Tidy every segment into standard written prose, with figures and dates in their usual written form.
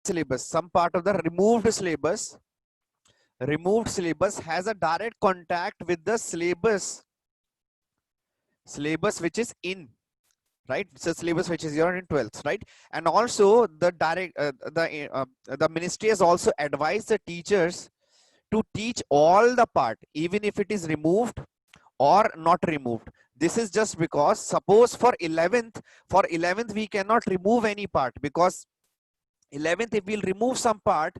syllabus, some part of the removed syllabus has a direct contact with the syllabus which is in, right? So syllabus which is here in 12th, right? And also the the ministry has also advised the teachers to teach all the part, even if it is removed or not removed. This is just because suppose for 11th we cannot remove any part, because 11th if we'll remove some part,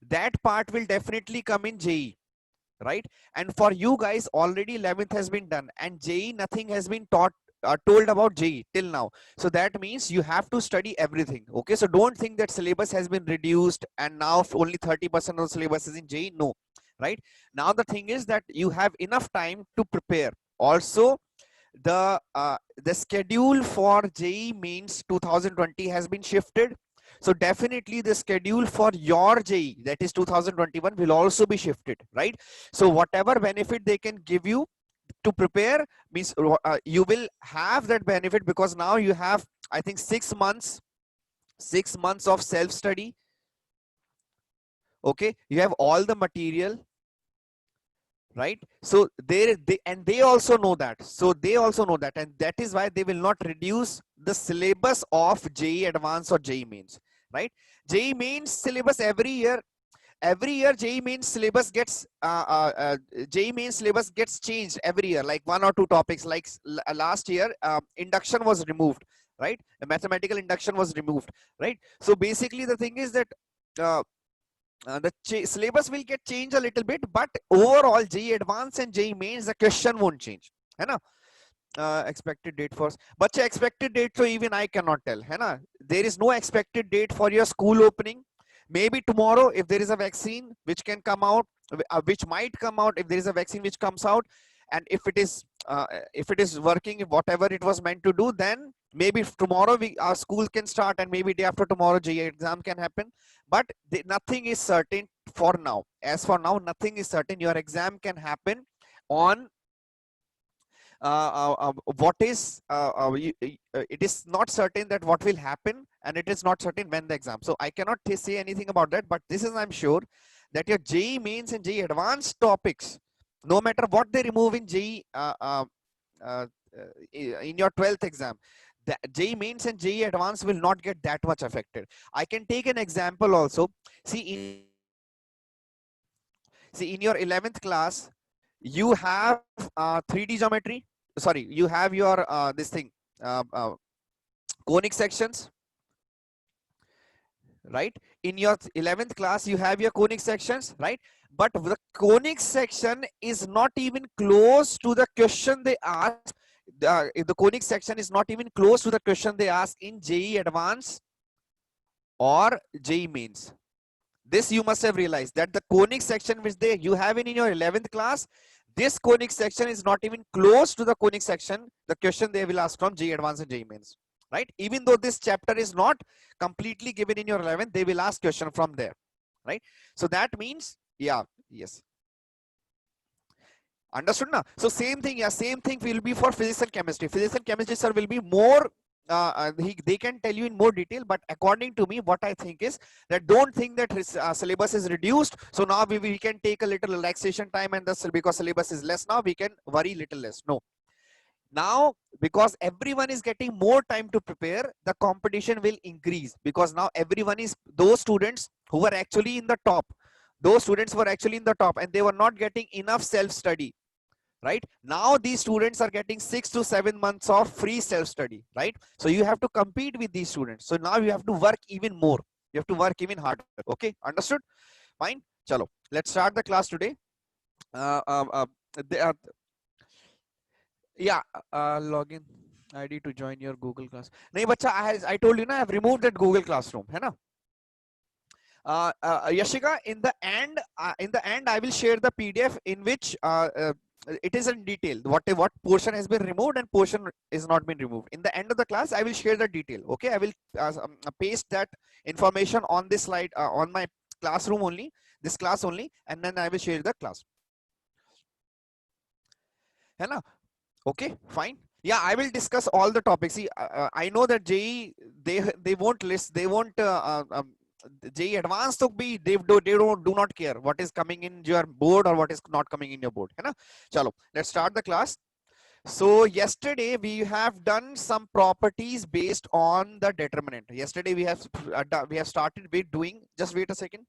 that part will definitely come in JE, right? And for you guys already 11th has been done, and JE nothing has been told about JE till now. So that means you have to study everything. Okay, so don't think that syllabus has been reduced and now only 30% of the syllabus is in JE. No, right? Now the thing is that you have enough time to prepare. Also, the schedule for JE Mains 2020 has been shifted. So definitely the schedule for your JE, that is 2021, will also be shifted, right? So whatever benefit they can give you to prepare means you will have that benefit, because now you have, I think, 6 months of self study. Okay, you have all the material, right? So they also know that, and that is why they will not reduce the syllabus of JE Advanced or JE Mains, right? JE Mains syllabus every year JE Mains syllabus gets JE Mains syllabus gets changed every year, like 1 or 2 topics. Like last year induction was removed, right? The mathematical induction was removed, right? So basically the thing is that uh, the syllabus will get changed a little bit, but overall JE Advanced and JE Mains the question won't change, है ना? Expected date for but expected date, so even I cannot tell, है ना? There is no expected date for your school opening. Maybe tomorrow, if there is a vaccine which can come out, which might come out, if there is a vaccine which comes out, and if it is working, whatever it was meant to do, then maybe tomorrow our school can start, and maybe day after tomorrow JE exam can happen. But nothing is certain for now. As for now, nothing is certain. Your exam can happen on what is it is not certain that what will happen, and it is not certain when the exam. So I cannot say anything about that, but this is, I'm sure that your JE Mains and JE Advanced topics, no matter what they remove in JE in your 12th exam, the JE Mains and JE Advanced will not get that much affected. I can take an example also. See in your 11th class you have 3D geometry. Sorry, you have your this thing, conic sections, right? In your 11th class you have your conic sections, right? But the conic section is not even close to the question they ask. The conic section is not even close to the question they ask in JE Advanced or JE Mains. This you must have realized, that the conic section which you have in your 11th class, this conic section is not even close to the conic section, the question they will ask from JE Advanced and JE Mains, right? Even though this chapter is not completely given in your 11th, they will ask question from there, right? So that means, yeah, yes. Understood now? So same thing, yeah, same thing will be for physics and chemistry. Physics and chemistry, sir, will be more, they can tell you in more detail, but according to me, what I think is that don't think that his syllabus is reduced. So now we can take a little relaxation time, and because syllabus is less now, we can worry little less. No. Now, because everyone is getting more time to prepare, the competition will increase, because now everyone is, those students who were actually in the top, those students were actually in the top and they were not getting enough self-study, right? Now these students are getting 6 to 7 months of free self-study, right? So you have to compete with these students. So now you have to work even more. You have to work even harder. Okay, understood? Fine. Chalo, let's start the class today. Uh, uh, uh, the, yeah, login ID to join your Google class. Nahi, bacha, I told you na, I've removed that Google Classroom, hai na? Yashika, in the end, I will share the PDF in which it is in detail what portion has been removed and portion is not been removed. In the end of the class, I will share the detail. Okay, I will paste that information on this slide on my classroom only, this class only, and then I will share the class. है ना? Okay, fine. Yeah, I will discuss all the topics. See, I know that JE they won't list, they won't JEE Advanced तो भी do not care what is coming in your board or what is not coming in your board, है ना? चलो, let's start the class. So yesterday we have done some properties based on the determinant. Yesterday we have started with doing. Just wait a second.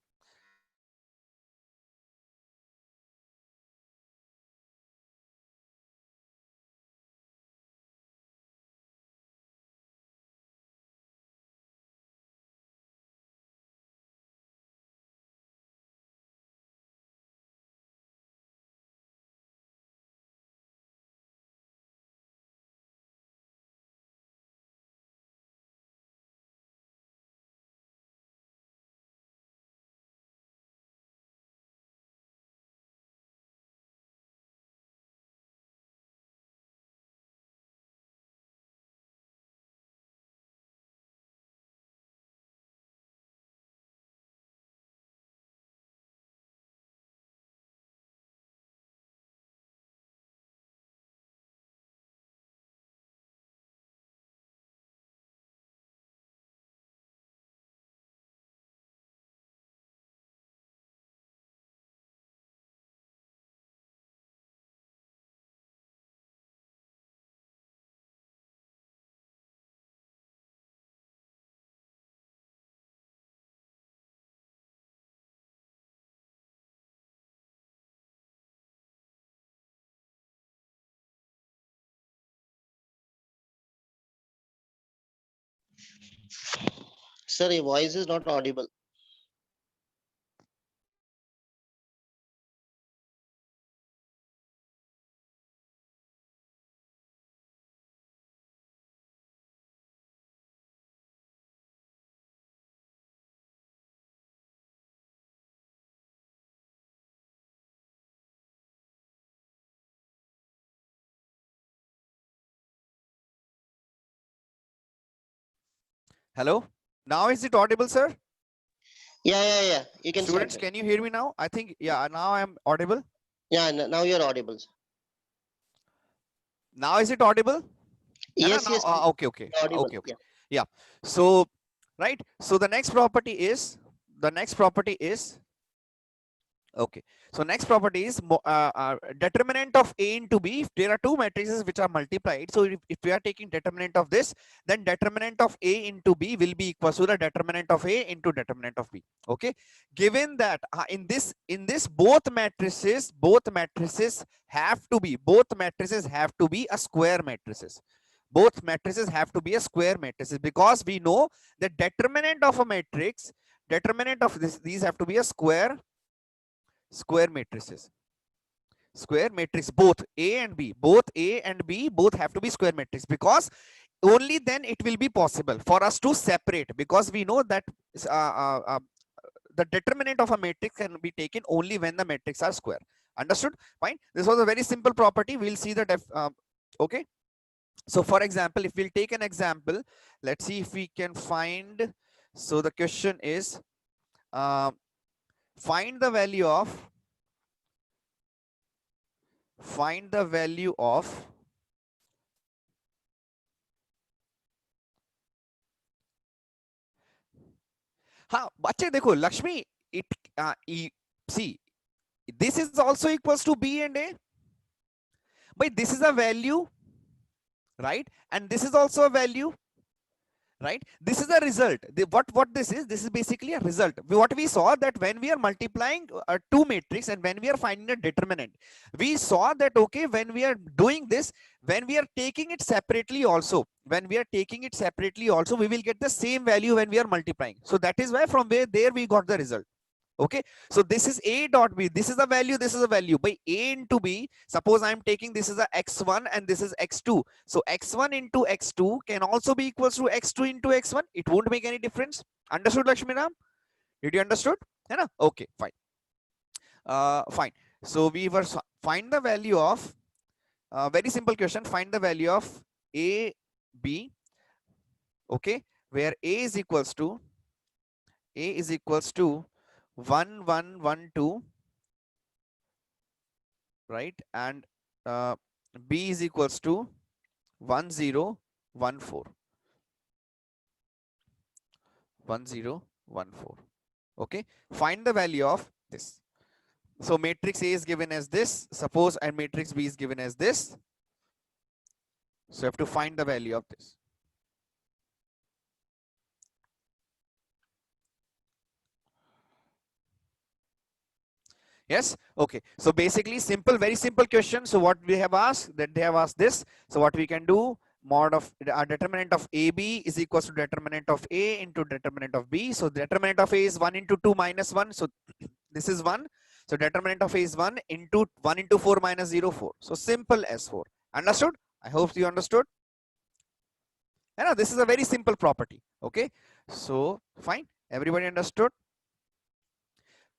Sir, your voice is not audible. Hello. Now is it audible, sir? Yeah. You can start. Students, can you hear me now? I think, yeah, now I'm audible. Yeah, now you're audible. Sir. Now is it audible? And Yes, now, yes, audible. okay. Yeah. Yeah. So, right. So the next property is, okay. So next property is determinant of A into B. If there are two matrices which are multiplied, so if we are taking determinant of this, then determinant of A into B will be equal to the determinant of A into determinant of B. Okay. Given that in this both matrices have to be a square matrices. Both matrices have to be a square matrices, because we know the determinant of a matrix, determinant of these have to be a square matrices. Square matrix, both A and B, both have to be square matrix, because only then it will be possible for us to separate, because we know that uh, uh, uh, the determinant of a matrix can be taken only when the matrix are square. Understood? Fine. This was a very simple property. We'll see the okay. So for example, if we'll take an example, let's see if we can find. So the question is, find the value of हाँ बच्चे देखो Lakshmi it see this is also equals to B and A, but this is a value, right? And this is also a value, right? This is a result. What this is basically a result. What we saw that when we are multiplying two matrix and when we are finding a determinant, we saw that okay, when we are doing this, when we are taking it separately also, we will get the same value when we are multiplying. So that is why from where there we got the result. Okay, so this is A dot B, this is a value, by A into B. Suppose I'm taking this is a x1 and this is x2, so x1 into x2 can also be equals to x2 into x1. It won't make any difference. Understood, Lakshmi Ram? Did you understood? Yeah, okay, fine. Fine. So we were find the value of very simple question. Find the value of A, B. Okay, where A is equals to 1 1 1 2, right? And B is equals to 1 0 1 4, 1 0 1 4. Okay, find the value of this. So matrix A is given as this, suppose, and matrix B is given as this. So you have to find the value of this. Yes, okay. So basically simple, very simple question. So what we have asked, that they have asked this. So what we can do, mod of determinant of AB is equals to determinant of A into determinant of B. So determinant of A is 1 into 2 minus 1. So this is 1. So determinant of A is 1 into 4 minus 0, 4. So simple as 4. Understood? I hope you understood. And this is a very simple property. Okay. So fine. Everybody understood?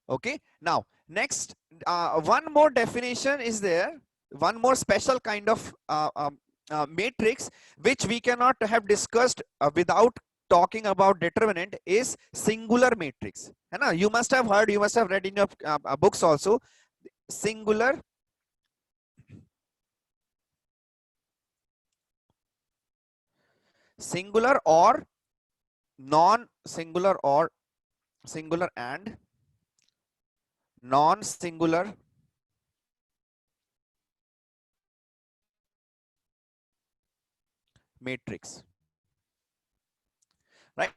Okay. Now, next, one more definition is there. One more special kind of matrix, which we cannot have discussed without talking about determinant, is singular matrix. You must have heard, you must have read in your books also, singular or non-singular, or singular and non-singular matrix, right?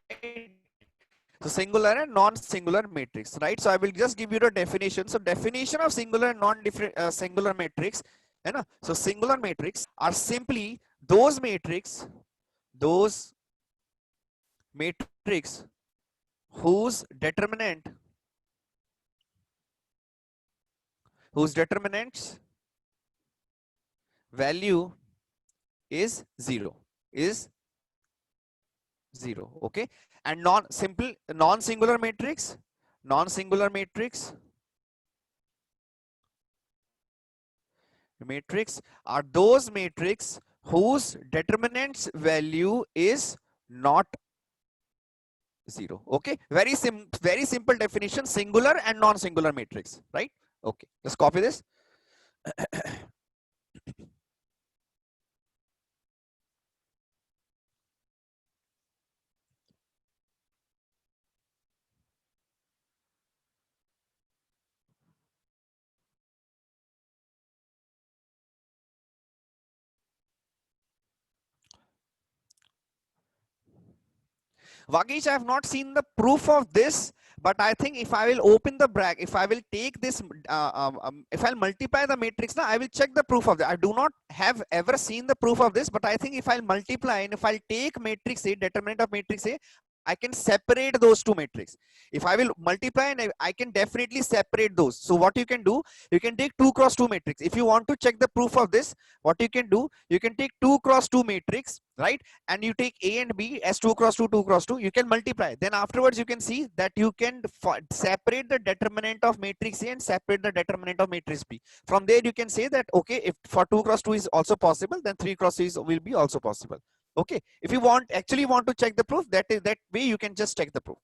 So singular and non-singular matrix, right? So I will just give you the definition. So definition of singular and non-singular matrix, so singular matrix are simply those matrix whose determinants value is 0, okay? And non-singular matrix are those matrix whose determinants value is not 0. Okay, very simple definition, singular and non-singular matrix, right? Okay, let's copy this. Vagish, I have not seen the proof of this, but I think if I will open the bracket, if I will take this, if I'll multiply the matrix, now I will check the proof of that. I do not have ever seen the proof of this, but I think if I'll multiply and if I'll take matrix A, determinant of matrix A, I can separate those two matrices. If I will multiply, and I can definitely separate those. So what you can do, you can take 2 cross 2 matrix. If you want to check the proof of this, what you can do, you can take 2 cross 2 matrix, right? And you take A and B as 2 cross 2, 2 cross 2. You can multiply. Then afterwards, you can see that you can separate the determinant of matrix A and separate the determinant of matrix B. From there, you can say that, okay, if for 2 cross 2 is also possible, then 3 cross 3 will be also possible. Okay, if you actually want to check the proof, that way you can just check the proof.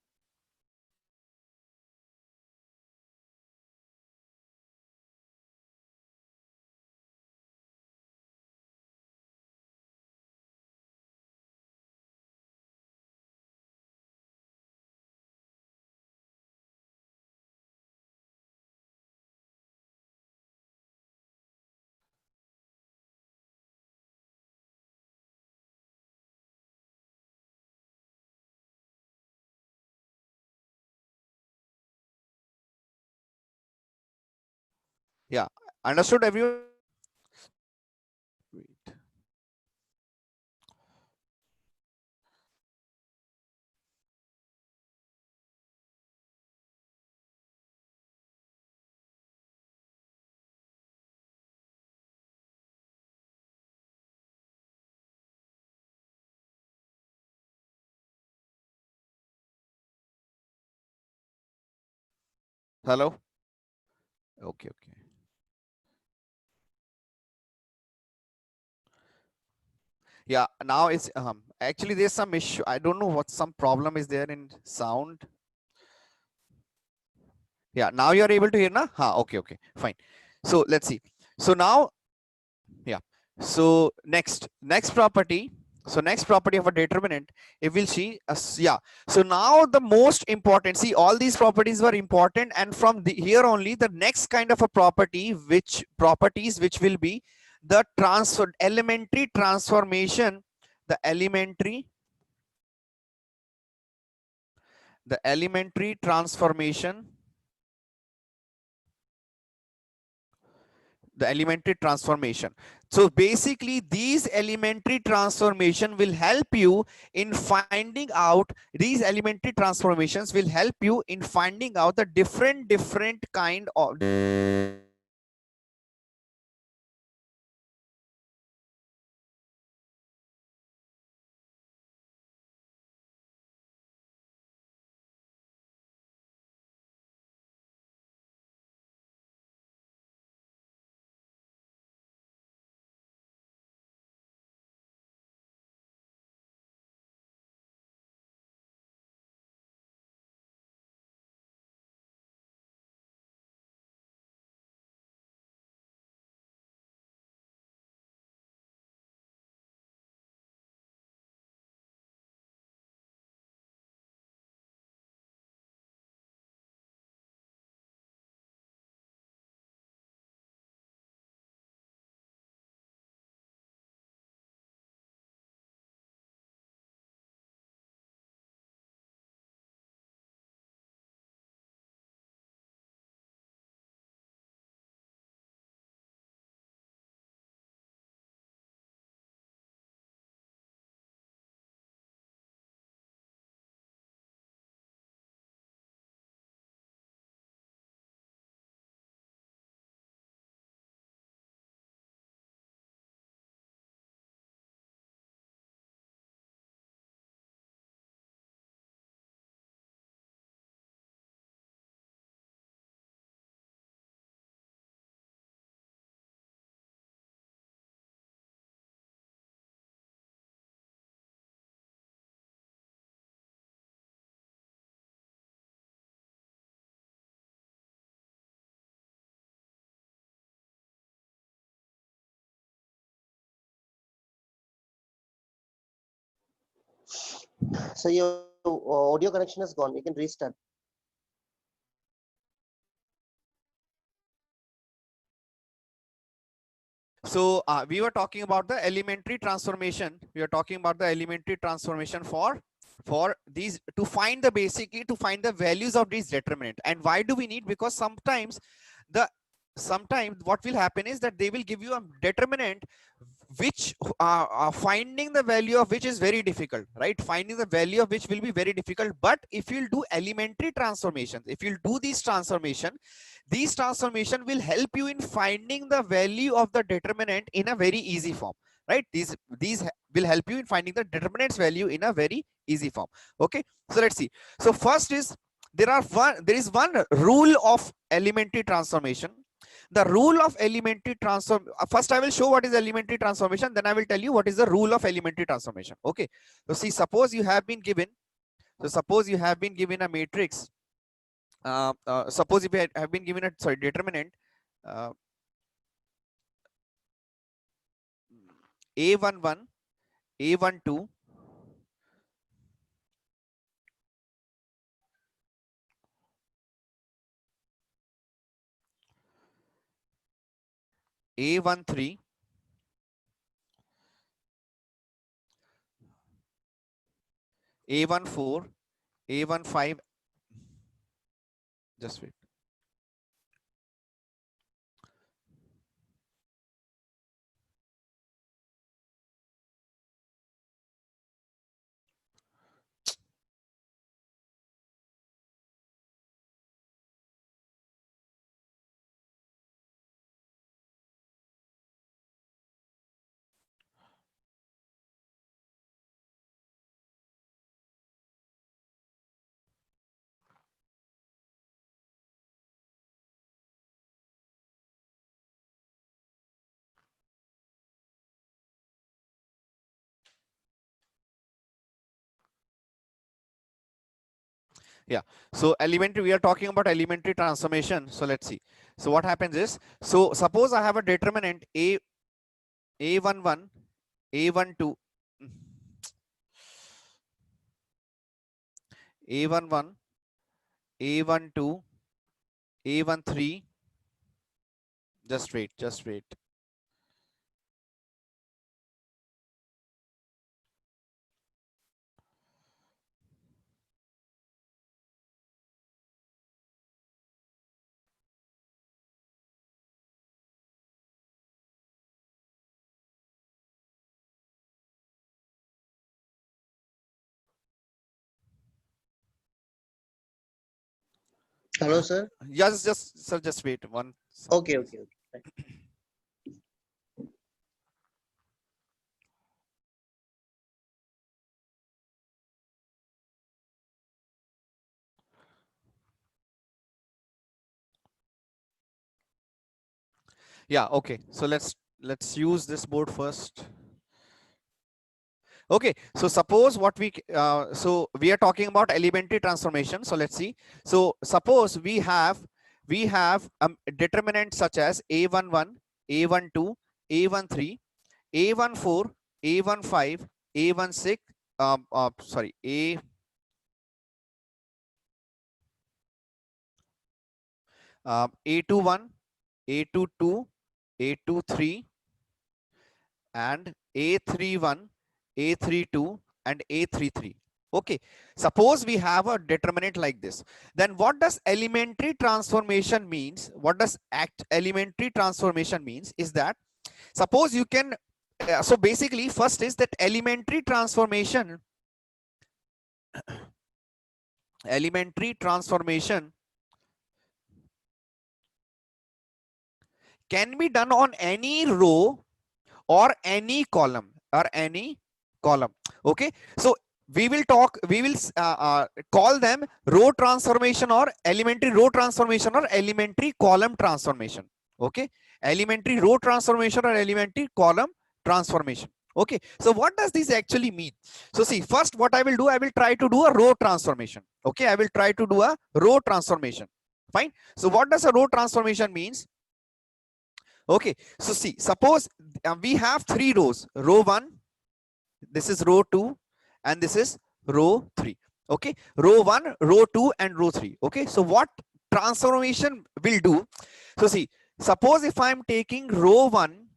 Yeah, understood everyone? Wait. Hello? Okay, okay. Yeah, now it's actually there's some issue. I don't know what some problem is there in sound. Yeah, now you're able to hear now? Okay, okay, fine. So let's see. So now, yeah. So next property. So next property of a determinant, if we'll see, yeah. So now the most important, see, all these properties were important, and from here only the next kind of a property, which properties which will be the elementary transformation, the elementary transformation, the elementary transformation. So basically these elementary transformation will help you in finding out, these elementary transformations will help you in finding out the different kind of So your audio connection is gone. You can restart. So we were talking about the elementary transformation. We are talking about the elementary transformation for these, to find the, basically to find the values of these determinant. And why do we need? Because the sometimes what will happen is that they will give you a determinant which finding the value of which is very difficult, right? Finding the value of which will be very difficult. But if you'll do elementary transformations, if you'll do these transformation will help you in finding the value of the determinant in a very easy form, right? These will help you in finding the determinant's value in a very easy form. Okay, so let's see. So first is, there is one rule of elementary transformation. The rule of elementary transform, first I will show what is elementary transformation, then I will tell you what is the rule of elementary transformation. Okay, so see, suppose you have been given, a matrix, suppose if you have been given a, sorry, determinant, uh, a11, a12, a13, a14, a15, just wait. Yeah, so elementary, we are talking about elementary transformation. So let's see. So what happens is, so suppose I have a determinant a11, a12, A11, A12, A13. Just wait, just wait. Hello, sir. Yes, just sir, just wait one Okay, second. okay, okay. Right. Yeah, okay. So let's use this board first. Okay, so suppose what so we are talking about elementary transformation. So let's see. So suppose we have determinants such as a11, a12, a13, a14, a15, a16. Sorry, a21, a22, a23, and A31, A32, and A33. Okay, suppose we have a determinant like this. Then what does elementary transformation means? What does elementary transformation means is that suppose you can, so basically first is that elementary transformation can be done on any row or any column. Okay, so we will call them row transformation or elementary row transformation or elementary column transformation. Okay, elementary row transformation or elementary column transformation. Okay, so what does this actually mean? So see, first what I will do, I will try to do a row transformation. Okay, I will try to do a row transformation. Fine. So what does a row transformation means? Okay, so see, suppose we have three rows. Row 1, this is row 2, and this is row 3. Okay, row 1, row 2, and row 3. Okay, so what transformation will do? So see, suppose if I'm taking row 1,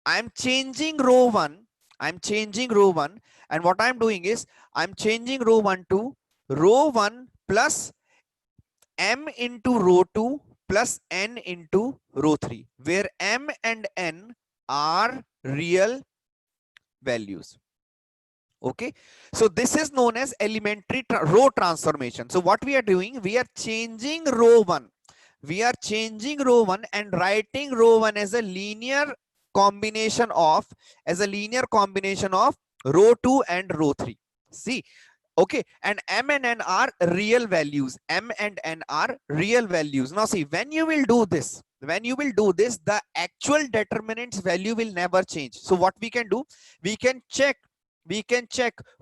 I'm changing row 1, and what I'm doing is I'm changing row 1 to row 1 plus m into row 2 plus n into row 3, where m and n are real values. Okay, so this is known as elementary row transformation. So what we are doing, we are changing row 1, and writing row 1 as a linear combination of row 2 and row 3. See, okay, and m and n are real values. Now see, when you will do this, the actual determinant's value will never change. So what we can do, we can check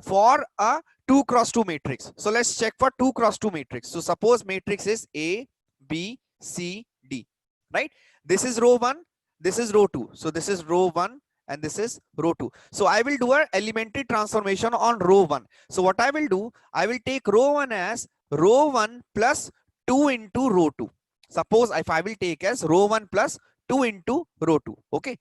for a 2 cross 2 matrix. So let's check for 2 cross 2 matrix. So suppose matrix is A, B, C, D, right? This is row 1, this is row 2. So this is row 1 and this is row 2. So I will do an elementary transformation on row 1. So what I will do, I will take row 1 as row 1 plus 2 into row 2. Suppose if I will take as row 1 plus 2 into row 2. Okay,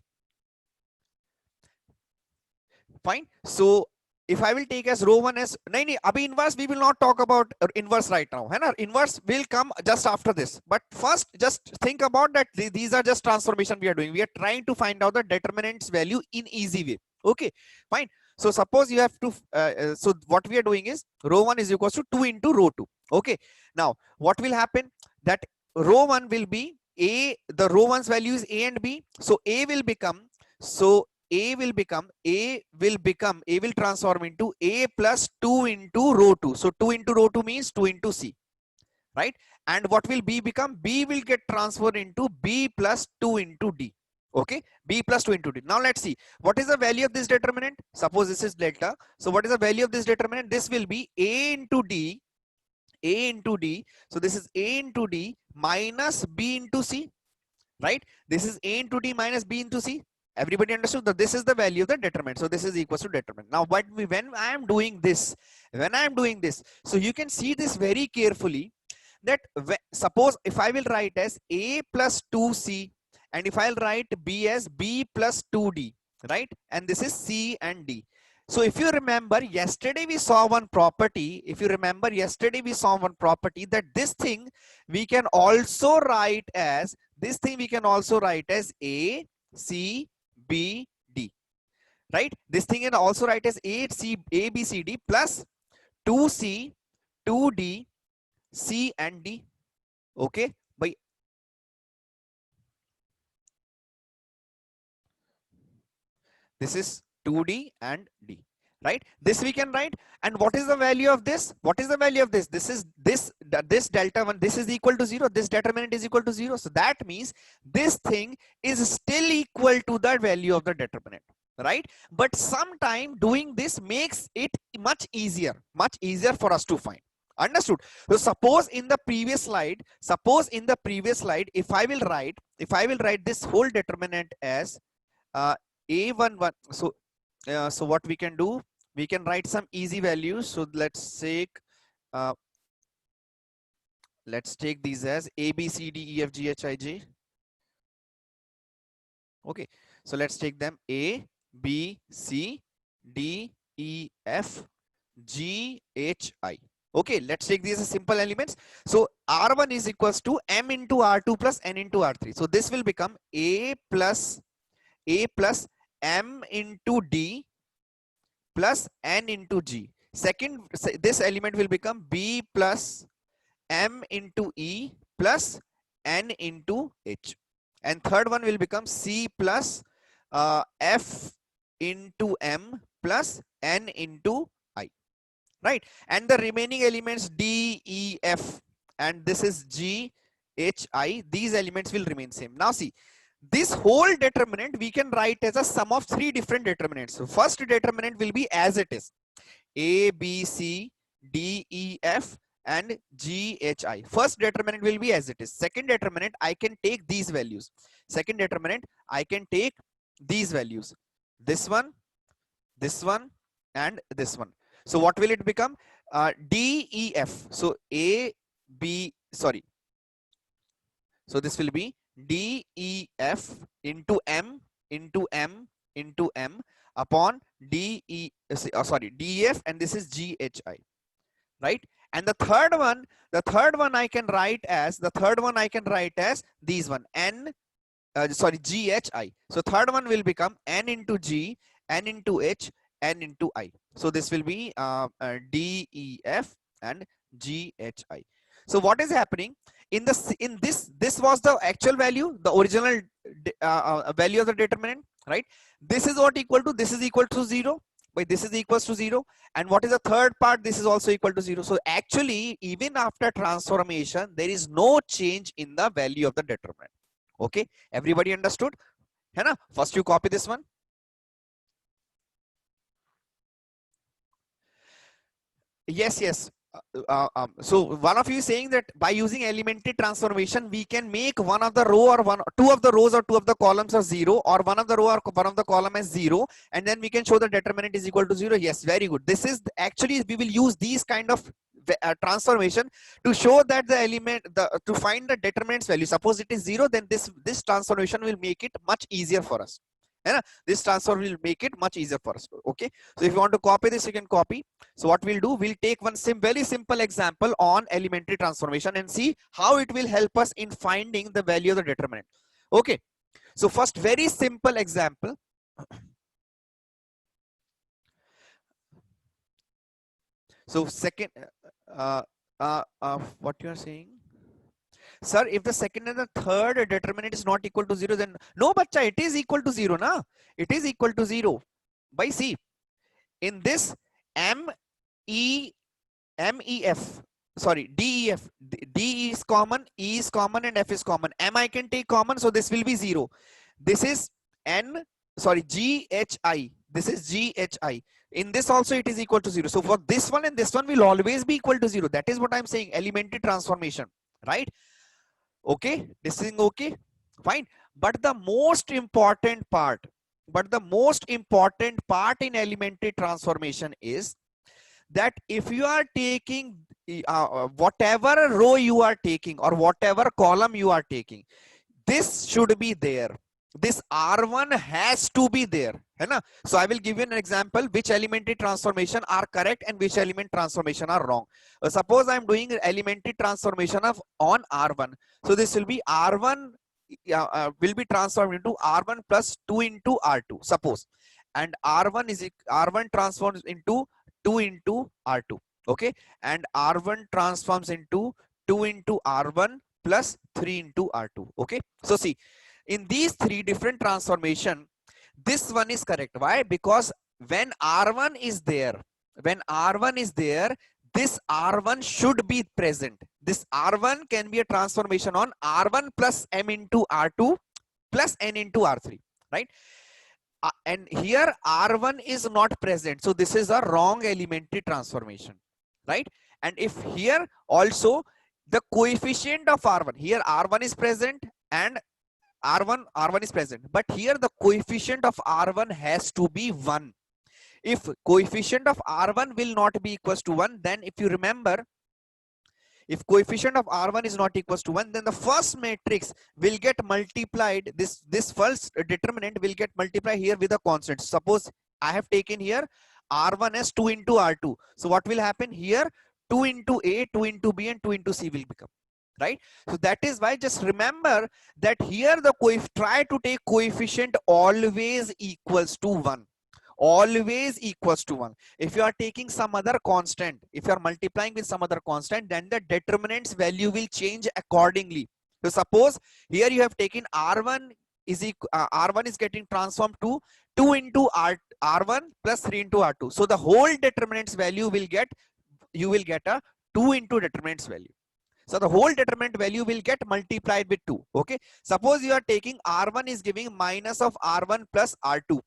fine. So if I will take as row 1 as abhi inverse, we will not talk about inverse right now. Inverse will come just after this. But first, just think about that. These are just transformation we are doing. We are trying to find out the determinant's value in easy way. Okay, fine. So suppose you have to, so what we are doing is row 1 is equals to 2 into row 2. Okay, now what will happen, that row 1 will be A, the row 1's value is A and B. So A will become, A will transform into A plus 2 into row 2. So 2 into row 2 means 2 into C, right? And what will B become? B will get transferred into B plus 2 into D. Okay, B plus 2 into D. Now let's see, what is the value of this determinant? Suppose this is delta. So what is the value of this determinant? This will be A into D. So this is A into D minus B into C, right? This is A into D minus B into C. Everybody understood that this is the value of the determinant. So this is equals to determinant. Now, when I am doing this, so you can see this very carefully, that suppose if I will write as a plus 2c, and if I'll write b as b plus 2d, right? And this is c and d. So if you remember, yesterday we saw one property. That this thing we can also write as a, c, b, d, right? This thing can also write as a, b, c, d plus 2c, 2d, c and d. Okay, by this is 2d and d, right? This we can write. And what is the value of this? This is this delta 1, this is equal to 0, this determinant is equal to 0. So that means this thing is still equal to the value of the determinant, right? But sometime doing this makes it much easier for us to find. Understood? So suppose in the previous slide, if I will write this whole determinant as a11. So what we can do, we can write some easy values. So let's take these as a, b, c, d, e, f, g, h, I, j. Okay, so let's take them a, b, c, d, e, f, g, h, I. Okay, let's take these as simple elements. So R1 is equals to m into R2 plus n into R3. So this will become a plus m into d plus n into g. Second, this element will become b plus m into e plus n into h. And third one will become c plus f into m plus n into I, right? And the remaining elements d, e, f, and this is g, h, I, these elements will remain same. Now see, this whole determinant we can write as a sum of 3 different determinants. So first determinant will be as it is, a, b, c, d, e, f, and g, h, I. First determinant will be as it is. Second determinant, I can take these values. This one, and this one. So what will it become? D, E, F. So A, B, sorry. So this will be D, E, F into M upon D, E, D, F, and this is G, H, I, right? And the third one I can write as these one, N, G, H, I. So third one will become N into G, N into H, N into I. So this will be D, E, F, and G, H, I. So what is happening in this? This was the actual value, the original value of the determinant, right? This is what equal to, this is equal to 0. But this is equals to 0. And what is the third part? This is also equal to 0. So actually, even after transformation, there is no change in the value of the determinant. Okay, everybody understood? Hai na? First you copy this one. Yes. So one of you is saying that by using elementary transformation, we can make one of the row or two of the rows or two of the columns as 0, or one of the row or one of the column as 0, and then we can show the determinant is equal to 0. Yes, very good. This is actually, we will use these kind of transformation to show that the element, to find the determinant's value. Suppose it is 0, then this transformation will make it much easier for us. This transform will make it much easier for us. Okay, so if you want to copy this, you can copy. So what we'll do, we'll take one very simple example on elementary transformation and see how it will help us in finding the value of the determinant. Okay, so first, very simple example. So second, what you are saying, sir, if the second and the third determinant is not equal to 0, then no, bacha, it is equal to 0, na? It is equal to 0. By see, in this D, E, is common, E is common, and F is common. M I can take common, so this will be 0. This is G, H, I. This is G, H, I. In this also it is equal to 0. So for this one and this one will always be equal to 0. That is what I'm saying, elementary transformation, right? Okay, this is okay, fine. But the most important part, but the most important part in elementary transformation is that if you are taking whatever row you are taking or whatever column you are taking, this should be there. This R1 has to be there, है ना? So I will give you an example which elementary transformation are correct and which element transformation are wrong. Suppose I am doing elementary transformation of on R1. So this will be R1 will be transformed into R1 plus 2 into R2. Suppose, and R1 is R1 transforms into 2 into R2. Okay, and R1 transforms into 2 into R1 plus 3 into R2. Okay, so see, in these three different transformation, this one is correct. Why? Because when R1 is there, this R1 should be present. This R1 can be a transformation on R1 plus M into R2 plus N into R3, right? And here R1 is not present. So this is a wrong elementary transformation, right? And if here also the coefficient of R1, here R1 is present and R1 is present, but here the coefficient of R1 has to be 1. If coefficient of R1 will not be equals to 1, then if you remember, if coefficient of R1 is not equals to 1, then the first matrix will get multiplied. This first determinant will get multiplied here with a constant. Suppose I have taken here R1 as 2 into R2. So what will happen here? 2 into A, 2 into B, and 2 into C will become, right? So that is why just remember that here the try to take coefficient always equals to 1. Always equals to 1. If you are taking some other constant, if you are multiplying with some other constant, then the determinant's value will change accordingly. So suppose here you have taken R1 is R1 is getting transformed to 2 into R1 plus 3 into R2. So the whole determinant's value will get, you will get a 2 into determinant's value. So the whole determinant value will get multiplied with 2. Okay. Suppose you are taking R1 is giving minus of R1 plus R2.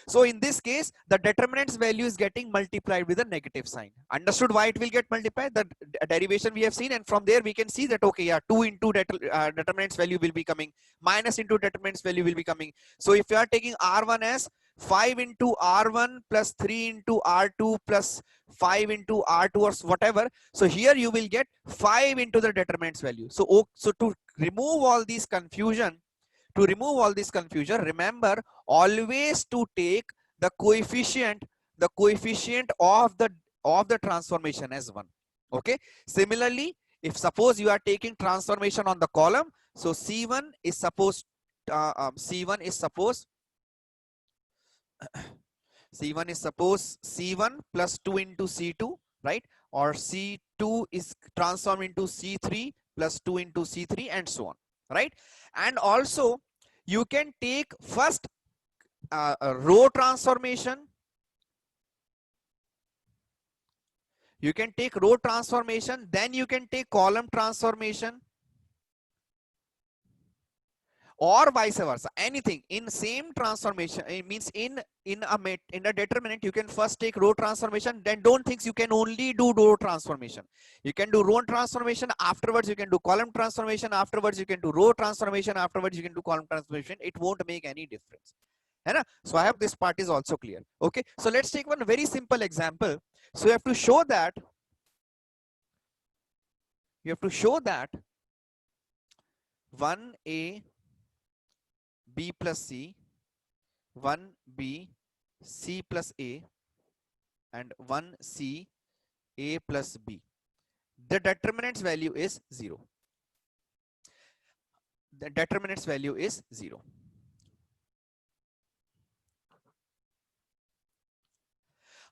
So in this case, the determinant's value is getting multiplied with a negative sign. Understood why it will get multiplied? The derivation we have seen, and from there we can see that, okay, yeah, 2 into determinant's value will be coming, minus into determinant's value will be coming. So if you are taking R1 as 5 into R1 plus 3 into R2 plus 5 into R2 or whatever, so here you will get 5 into the determinant's value. So, so to remove all these confusion, remember always to take the coefficient of the transformation as 1. Okay. Similarly, if suppose you are taking transformation on the column, so C1 is supposed C1 is suppose C1 plus 2 into C2, right? Or C2 is transformed into C3 plus 2 into C3 and so on, right? And also you can take first row transformation. You can take row transformation, then you can take column transformation, or vice versa. Anything in same transformation, it means in a determinant you can first take row transformation, then don't think you can only do row transformation. You can do row transformation, afterwards you can do column transformation, afterwards you can do row transformation, afterwards you can do column transformation. It won't make any difference. So I hope this part is also clear. Okay, so let's take one very simple example. So you have to show that 1A B plus C, 1B C plus A, and 1C A plus B. The determinant's value is 0. The determinant's value is 0.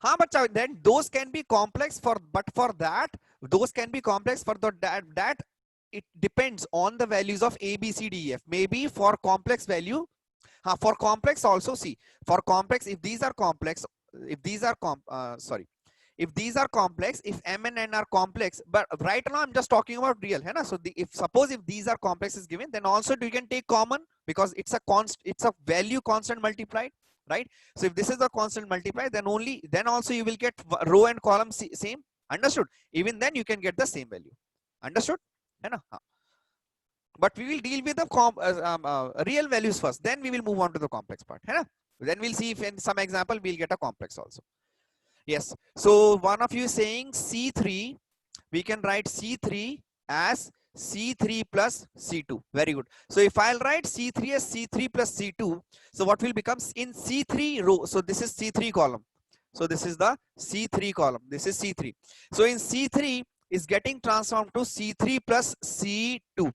But then those can be complex those can be complex for that it depends on the values of A, B, C, D, E, F. Maybe for complex value, for complex also, see, for complex, if these are complex, if M and N are complex, but right now I'm just talking about real. So suppose if these are complex is given, then also you can take common, because it's a value constant multiplied, right? So if this is a constant multiply, then also you will get row and column same. Understood? Even then you can get the same value. Understood? But we will deal with the real values first, then we will move on to the complex part. Then we'll see if in some example we'll get a complex also. Yes. So one of you is saying C3, we can write C3 as C3 plus C2. Very good. So if I'll write C3 as C3 plus C2, so what will become in C3 row? So this is C3 column. So this is the C3 column. This is C3. So in C3 is getting transformed to C3 plus C2.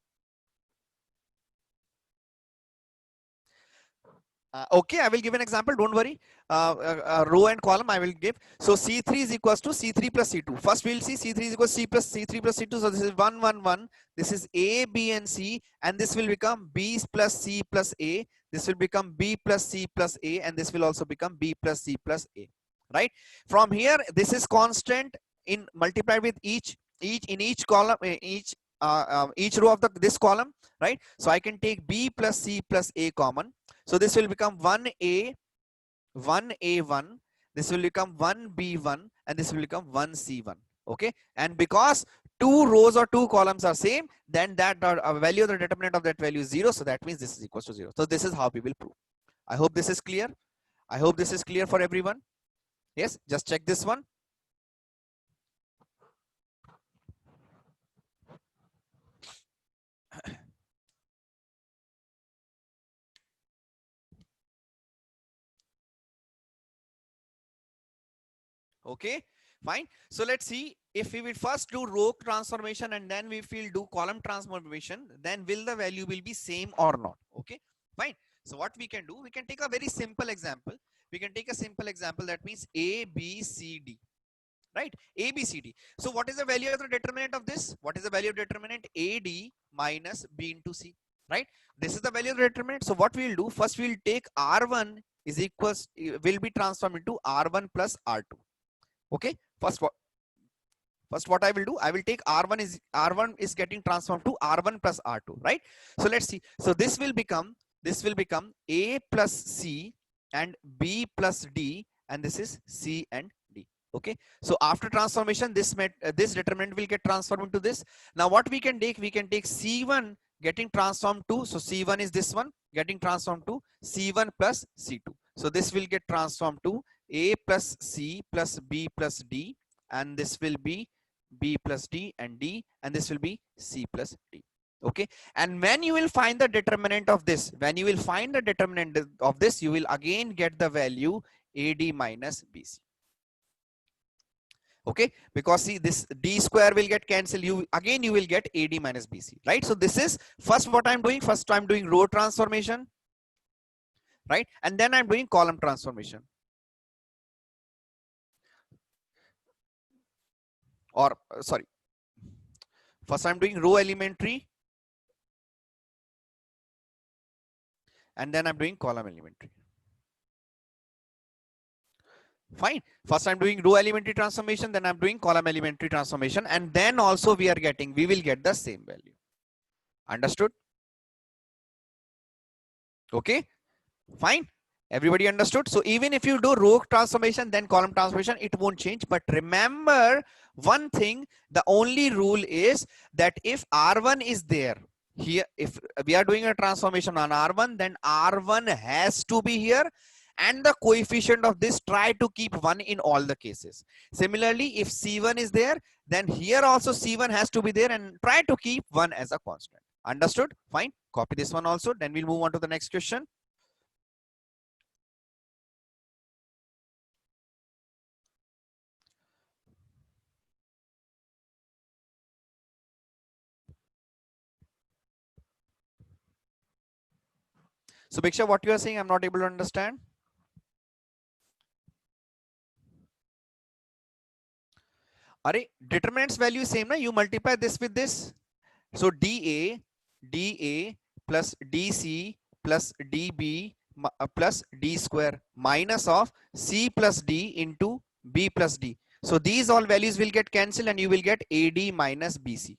Okay, I will give an example. Don't worry. Row and column I will give. So C3 is equals to C3 plus C2. First we'll see C3 is equals to C3 plus C2. So this is 1, 1, 1. This is A, B, and C. And this will become B plus C plus A. This will become B plus C plus A. And this will also become B plus C plus A. Right? From here, this is constant in multiplied with each column, each row of this column. Right? So I can take B plus C plus A common. So this will become 1A, 1A1, this will become 1B1, and this will become 1C1. Okay, and because two rows or two columns are same, then that value of the determinant of that value is 0. So that means this is equal to 0. So this is how we will prove. I hope this is clear. I hope this is clear for everyone. Yes, just check this one. Okay, fine. So let's see, if we will first do row transformation and then we will do column transformation, then will the value will be same or not? Okay, fine. So what we can do, we can take a very simple example. We can take a simple example, that means A, B, C, D. Right? A, B, C, D. So what is the value of the determinant of this? What is the value of determinant? A, D minus B into C. Right? This is the value of the determinant. So what we'll do, first we'll take R1 is equals, will be transformed into R1 plus R2. Okay, first what I will do, I will take R1 is getting transformed to R1 plus R2, right? So let's see. So this will become A plus C and B plus D, and this is C and D. Okay, so after transformation, this determinant will get transformed into this. Now what we can take, C1 getting transformed to, so C1 is this one getting transformed to C1 plus C2. So this will get transformed to A plus C plus B plus D, and this will be B plus D and D, and this will be C plus D. Okay, and when you will find the determinant of this, you will again get the value AD minus BC. Okay, because see, this D square will get cancelled, you will get AD minus BC, right? So this is first what I'm doing. First I'm doing row transformation, right? And then I'm doing column transformation. Or sorry, first I'm doing row elementary, and then I'm doing column elementary. Fine. First I'm doing row elementary transformation, then I'm doing column elementary transformation, and then also we will get the same value. Understood? Okay, fine. Everybody understood? So even if you do row transformation, then column transformation, it won't change. But remember one thing, the only rule is that if R1 is there, here, if we are doing a transformation on R1, then R1 has to be here, and the coefficient of this, try to keep 1 in all the cases. Similarly, if C1 is there, then here also C1 has to be there, and try to keep 1 as a constant. Understood? Fine. Copy this one also. Then we'll move on to the next question. So Bhiksha, what you are saying, I'm not able to understand. Are determinants value same, na? You multiply this with this. So DA plus DC plus DB plus D square minus of C plus D into B plus D. So these all values will get cancelled, and you will get AD minus BC.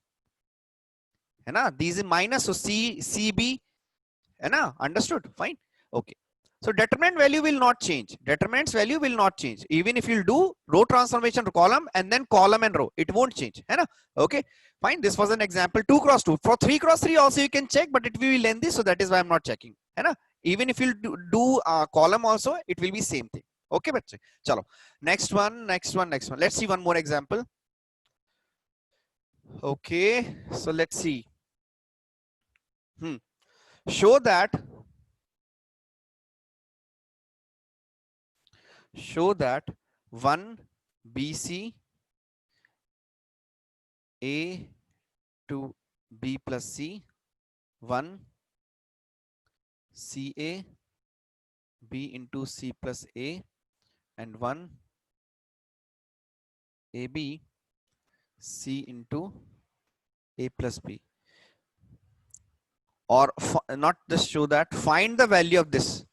है ना? These is minus, so CB. है ना? Understood? Fine. Okay. So determinant value will not change. Determinant's value will not change. Even if you do row transformation to column and then column and row, it won't change. है ना? Okay. Fine. This was an example 2 cross 2. For 3 cross 3 also you can check, but it will be lengthy, so that is why I'm not checking. है ना? Even if you do column also, it will be same thing. Okay bachche, chalo next one. Let's see one more example. Okay, so let's see. show that 1 BC A to B plus C, 1 CA B into C plus A, and 1 AB C into A plus B. Or not just show that, find the value of this.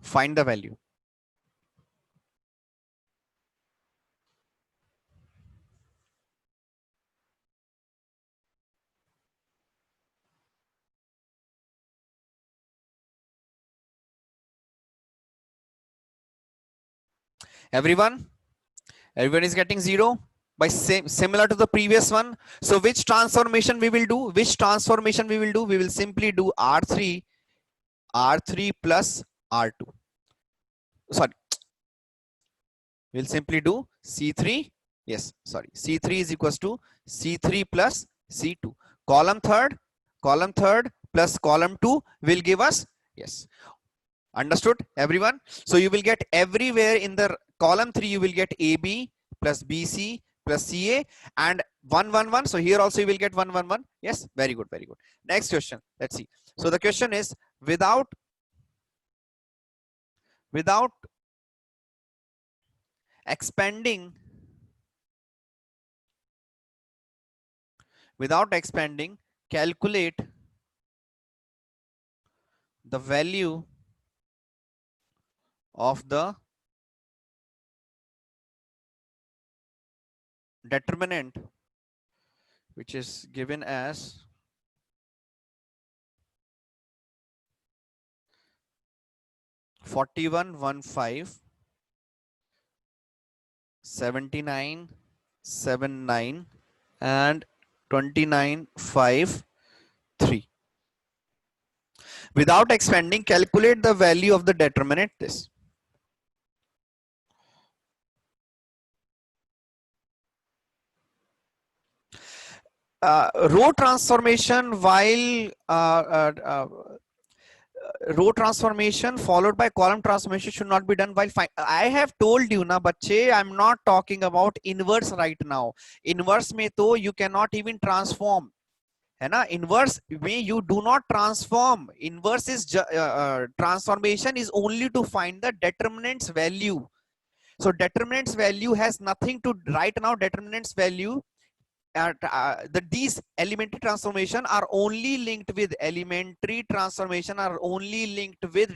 Find the value. Everyone is getting 0 by similar to the previous one. So which transformation we will do? We will simply do R3 plus R2. Sorry, we'll simply do C3. Yes, sorry. C3 is equals to C3 plus C2. Column third plus column 2 will give us, yes. Understood, everyone? So you will get everywhere in the column 3, you will get AB plus BC plus CA and 1 1 1. So here also you will get 1 1 1. Yes, very good, very good. Next question. Let's see. So the question is, without expanding calculate the value of the determinant, which is given as 4115 7979 and 2953. Without expanding, calculate the value of the determinant. This row transformation, while row transformation followed by column transformation should not be done while I have told you na bachche, I'm not talking about inverse right now. Inverse mein to you cannot even transform, है ना? Inverse में you do not transform. Inverse is transformation is only to find the determinant's value. So determinant's value has nothing to right now. Determinant's value these elementary transformation are only linked with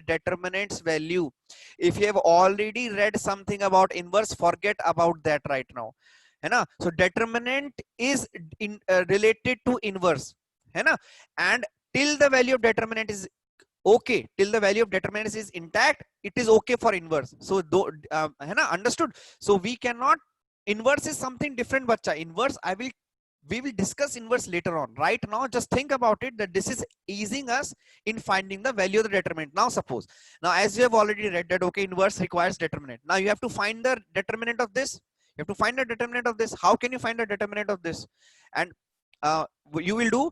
determinant's value. If you have already read something about inverse, forget about that right now, है ना? So determinant is related to inverse, है ना? And till the value of determinant is okay, till the value of determinant is intact, it is okay for inverse. So है ना? Understood? So we cannot, inverse is something different bachcha. Inverse we will discuss inverse later on. Right now just think about it, that this is easing us in finding the value of the determinant. Now suppose, now as you have already read that okay, inverse requires determinant. Now you have to find the determinant of this. You have to find the determinant of this. How can you find the determinant of this? And you will do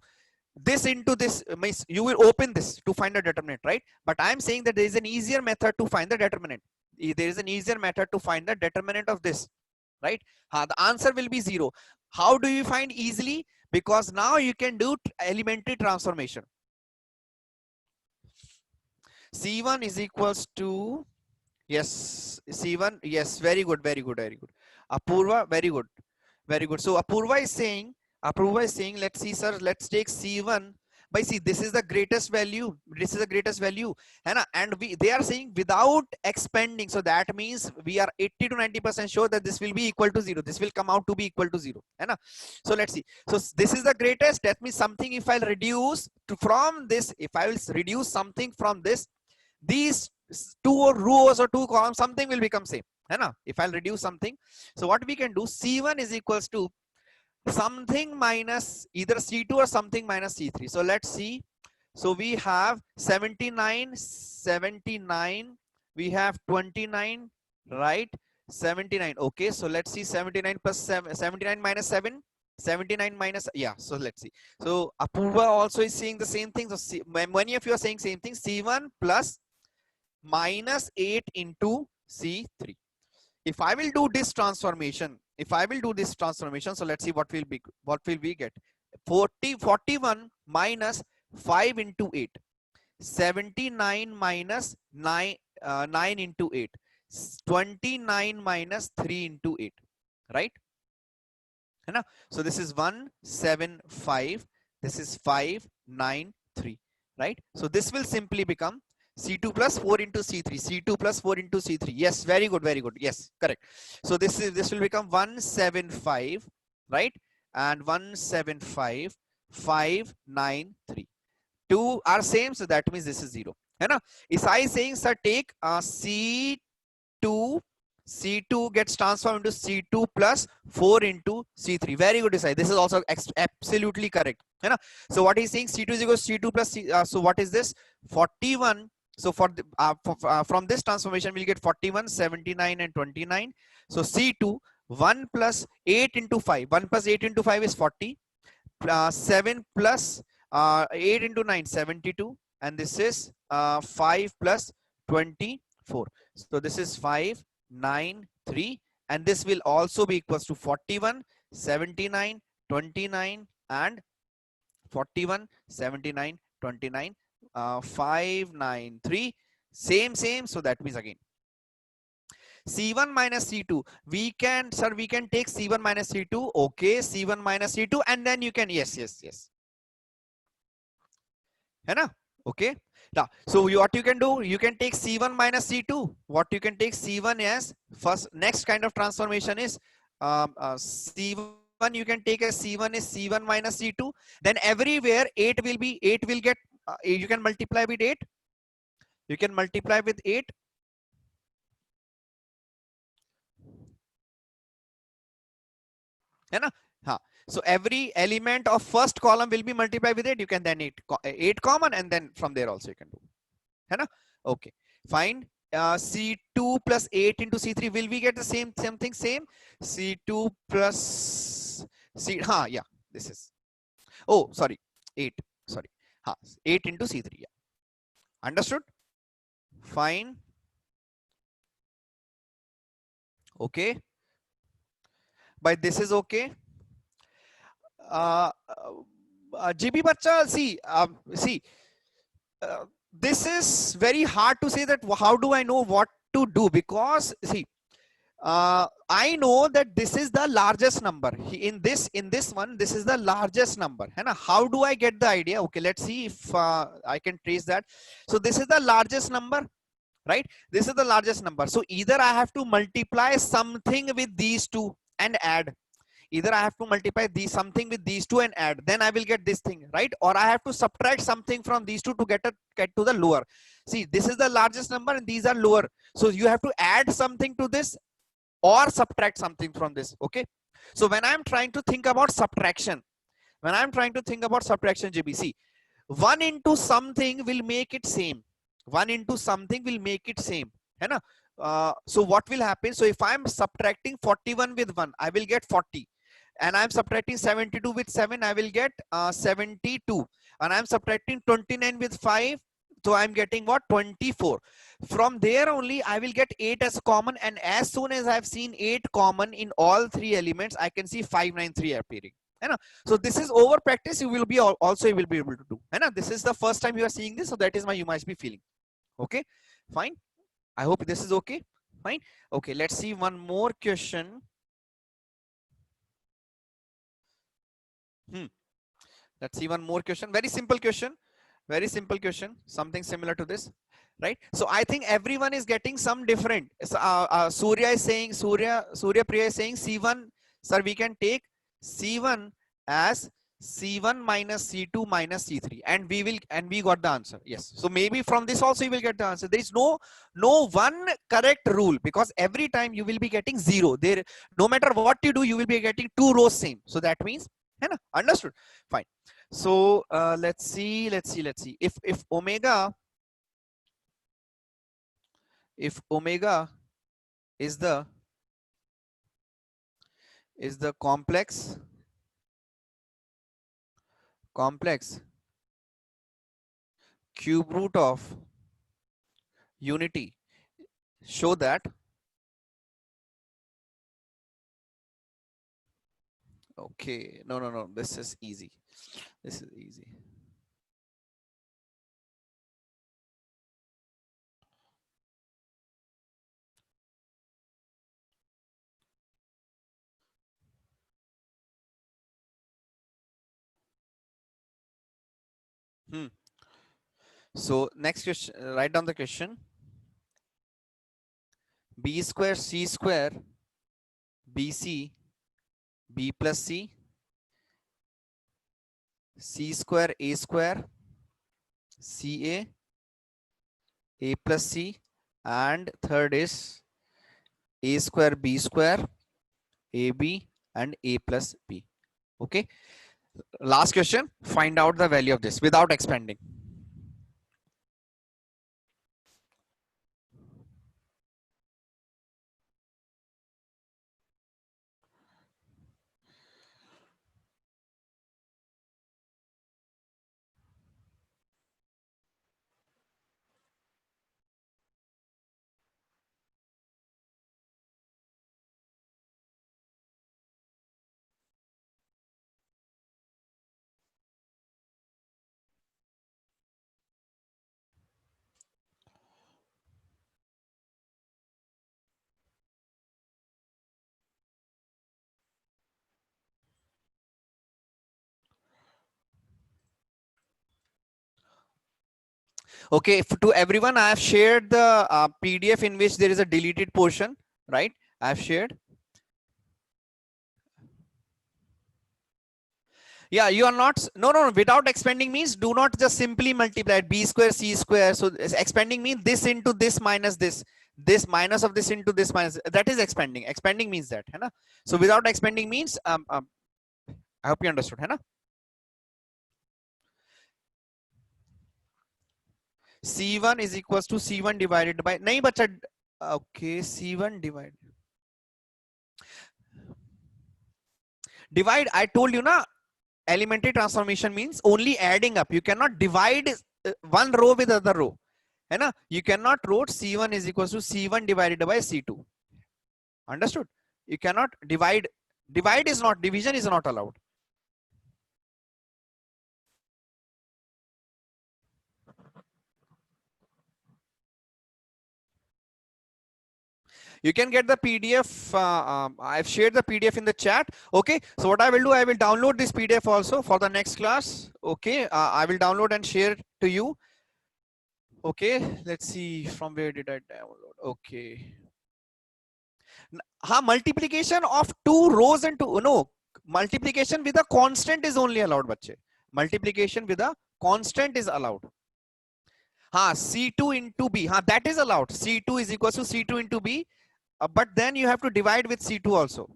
this into this, you will open this to find the determinant, right? But I am saying that there is an easier method to find the determinant. There is an easier method to find the determinant of this, right? The answer will be 0. How do you find easily? Because now you can do elementary transformation. C1 is equals to, yes, C1, yes, very good. Apurva, very good. So Apurva is saying, let's see sir, let's take C1 by, see, this is the greatest value, and they are saying without expanding. So that means we are 80 to 90% sure that this will be equal to 0. This will come out to be equal to 0, है ना? So let's see. So this is the greatest. That means something, if I'll reduce from this, if I will reduce something from this, these 2 rows or 2 columns, something will become same, है ना? If I'll reduce something. So what we can do, C1 is equals to something minus either C2 or something minus C3. So let's see. So we have 79, 79, we have 29, right? 79. Okay, so let's see 79 plus 7, 79 minus 7, 79 minus, yeah, so let's see. So Apurva also is saying the same thing. So many of you are saying same thing. C1 plus minus 8 into C3. If I will do this transformation, so let's see what will we get. 41 minus 5 into 8, 79 minus 9, 9 into 8, 29 minus 3 into 8, right? So this is 175, this is 593, right? So this will simply become C2 plus 4 into C3, C2 plus 4 into C3. Yes, very good, very good. Yes, correct. So this will become 175, right? And 175, 593. Two are same, so that means this is 0. Isai is saying, sir, take C2 gets transformed into C2 plus 4 into C3. Very good, Isai. This is also absolutely correct. So what he's saying, C2 is equals to C2 plus C, so what is this? 41. So from this transformation, we'll get 41, 79, and 29. So C2, 1 plus 8 into 5. 1 plus 8 into 5 is 40. 7 plus 8 into 9, 72. And this is 5 plus 24. So this is 5, 9, 3. And this will also be equals to 41, 79, 29, and 41, 79, 29. 5, 9, 3. Same. So that means again. C1 minus C2. We can take C1 minus C2. Okay, C1 minus C2, and then you can, yes. Okay. Now, so what you can do, you can take C1 minus C2. What you can take C1 as first, next kind of transformation is C1. You can take as C1 is C1 minus C2. Then everywhere 8 will get, you can multiply with 8. You can multiply with 8. So every element of first column will be multiplied with 8. You can then 8 common, and then from there also you can do. Okay, fine. C2 plus 8 into C3, will we get the same thing? Same. C2 plus C. Yeah. This is. Oh, sorry. 8. Sorry. 8 into C3. Yeah. Understood? Fine. Okay. But this is okay. GB Bacha, see, this is very hard to say that how do I know what to do, because see, I know that this is the largest number in this one. This is the largest number. How do I get the idea? Okay, let's see if I can trace that. So this is the largest number, right? This is the largest number. So either I have to multiply something with these two and add. Either I have to multiply something with these two and add, then I will get this thing, right? Or I have to subtract something from these two to get to the lower. See, this is the largest number and these are lower. So you have to add something to this or subtract something from this. Okay. So when I'm trying to think about subtraction, GBC, 1 into something will make it same. 1 into something will make it same. So what will happen? So if I'm subtracting 41 with 1, I will get 40. And I'm subtracting 72 with 7, I will get 72. And I'm subtracting 29 with 5, so I'm getting what? 24. From there only I will get 8 as common, and as soon as I've seen 8 common in all 3 elements, I can see 593 appearing. So this is over practice. You will be able to do. This is the first time you are seeing this, so that is why you must be feeling. Okay, fine. I hope this is okay. Fine. Okay, let's see one more question. Let's see one more question. Very simple question. Something similar to this, right? So I think everyone is getting some different. Surya Priya is saying C1. Sir, we can take C1 as C1 minus C2 minus C3, and we got the answer. Yes. So maybe from this also you will get the answer. There is no one correct rule, because every time you will be getting zero. There, no matter what you do, you will be getting two rows same. So that means, है ना? Understood? Fine. So let's see. If omega is the complex cube root of unity, show that. Okay, no, this is easy. So next question, write down the question. B square C square BC B plus C, C square CA A plus C, and third is A square B square AB and A plus B. Okay. Last question, find out the value of this without expanding. Okay, to everyone, I have shared the PDF in which there is a deleted portion, right? I have shared. Yeah, you are not, no, without expanding means do not just simply multiply B square C square. So expanding means this into this minus this minus of this into this minus, that is expanding. Expanding means that, है ना? So without expanding means, I hope you understood, है ना? C1 is equals to C1 divided by, नहीं बच्चा, okay, C1 divide, I told you na, elementary transformation means only adding up. You cannot divide one row with other row, है ना? You cannot wrote C1 is equals to C1 divided by C2. Understood? You cannot divide. Division is not allowed. You can get the PDF. I've shared the PDF in the chat. Okay. So what I will do, I will download this PDF also for the next class. Okay. I will download and share to you. Okay. Let's see from where did I download. Okay. Multiplication of two rows and two, no, multiplication with a constant is only allowed, bache. Multiplication with a constant is allowed. C2 into B, that is allowed. C2 is equal to C2 into B, but then you have to divide with C2 also.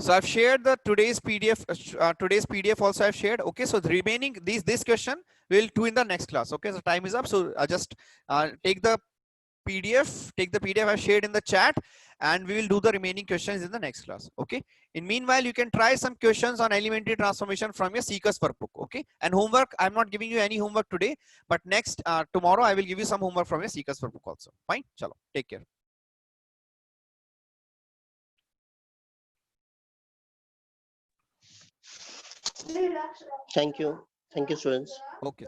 So I've shared the today's PDF also I've shared. Okay, so the remaining this question we'll do in the next class. Okay, so time is up. So just take the PDF I've shared in the chat, and we will do the remaining questions in the next class. Okay. In meanwhile, you can try some questions on elementary transformation from your Seeker's workbook. Okay. And homework, I'm not giving you any homework today, but next tomorrow I will give you some homework from your Seeker's workbook also. Fine. Chalo. Take care. Thank you. Thank you, students. Okay.